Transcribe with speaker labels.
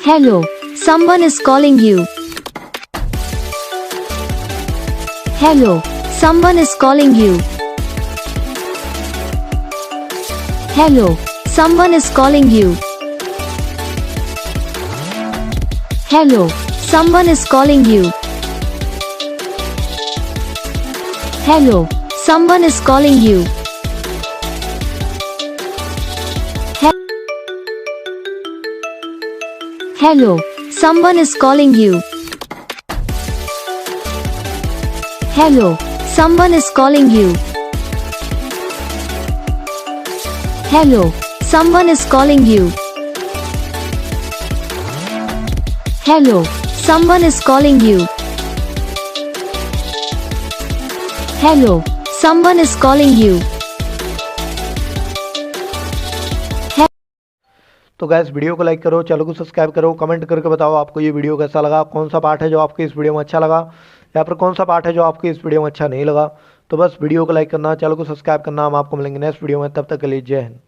Speaker 1: Hello, someone is calling you. Hello, someone is calling you. Hello, someone is calling you. Hello, someone is calling you. Hello, someone is calling you. Hello, someone is calling you. Hello, someone is calling you. Hello, someone is calling you. Hello, someone is calling you. Hello, someone is calling you.
Speaker 2: तो gas video को like करो, channel को subscribe करो, comment करके बताओ आपको ये video कैसा लगा, कौन सा पार्ट है जो आपको इस वीडियो में अच्छा लगा या फिर कौन सा पार्ट है जो आपको इस वीडियो में अच्छा नहीं लगा। तो बस वीडियो को लाइक करना, चैनल को सब्सक्राइब करना। हम आपको मिलेंगे नेक्स्ट वीडियो में, तब तक के लिए जय हिंद।